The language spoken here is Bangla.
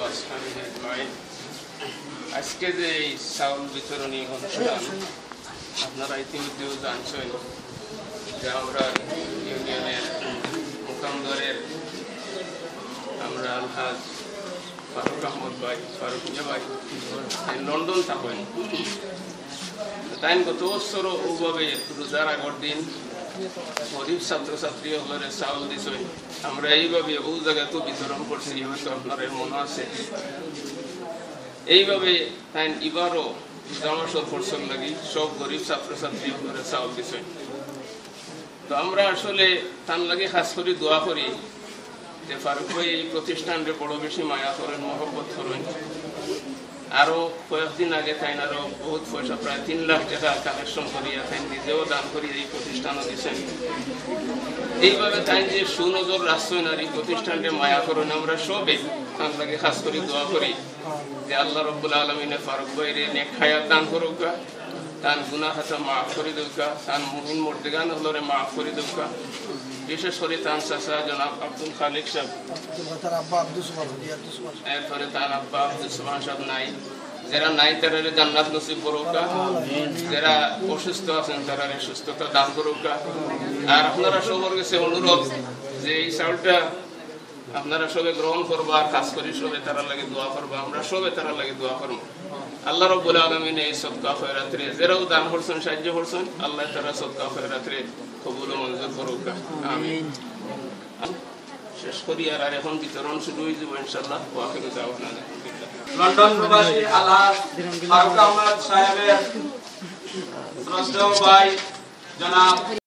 وأصحابه أجمعين আজকে যে এই চাউল বিতরণী অনুষ্ঠান আপনারা ইতিমধ্যেও জানছেন যে আমরা ইউনিয়নের মুকামদরের আমরা আলহাজ ফারুক আহমদ ভাই ফারুক ভাই লন্ডন থাকেন তাই গত বছর ওভাবে রোজার আগর দিন গরিব ছাত্রছাত্রী হলে চাউল দিছে আমরা এইভাবে ও জায়গায় তো বিতরণ করছি হয়তো আপনার মনে আছে এইভাবে তাই এবারও জামাসর ফসল লাগি সব গরিব ছাত্রছাত্রী হলে চাউল দিছে তো আমরা আসলে তার লাগে খাস করে দোয়া করি যে ফারুক ভাই এই প্রতিষ্ঠানকে বড় বেশি মায়া করেন মহব্বত করেন আরো কয়েকদিন আগে তাই আরো বহুত পয়সা প্রায় 3 লাখ টাকা কালেকশন করিয়া তাই নিজেও দান করি এই প্রতিষ্ঠানও দিচ্ছেন এইভাবে তাই যে সুনজর রাষ্ট্রীয় নারী প্রতিষ্ঠানকে মায়া করেন আমরা সবে তার লাগে খাস করে দোয়া করি যে আল্লাহ রব্বুল আলমিনে ফারুক ভাইরে নেক হায়াত দান করুক তার গুনাহ খাতা মাফ করে দেউক তার মুহিন মর্দেগান হলরে মাফ করে দেউক বিশেষ করে তার চাচা জনাব আব্দুল খালিক সাহেব এরপরে তার আব্বা আব্দুল সুবহান সাহেব নাই যারা নাই তারা জান্নাত নসিব করুক যারা অসুস্থ আছেন তারা সুস্থতা দান করুক আর আপনারা সবার কাছে অনুরোধ যে এই চাউলটা আপনারা সবে গ্রহণ করবো আর কাজ করি সবে তারা লাগে দোয়া করবো আমরা সবে তারা লাগে দোয়া করবো আল্লাহ রব্বুল আলামিন এই সদকা খয়রাতে যারাও দান করছেন সাহায্য করছেন আল্লাহ তারা সদকা খয়রাতে কবুল ও মঞ্জুর করুক আমিন শেষ করি আর এখন বিতরণ শুরু হয়ে যাবে ইনশাআল্লাহ ওয়াকিলু দাওয়ানা লন্ডন প্রবাসী আলহাজ ফারুক আহমদ সাহেবের শ্রদ্ধেয় ভাই জনাব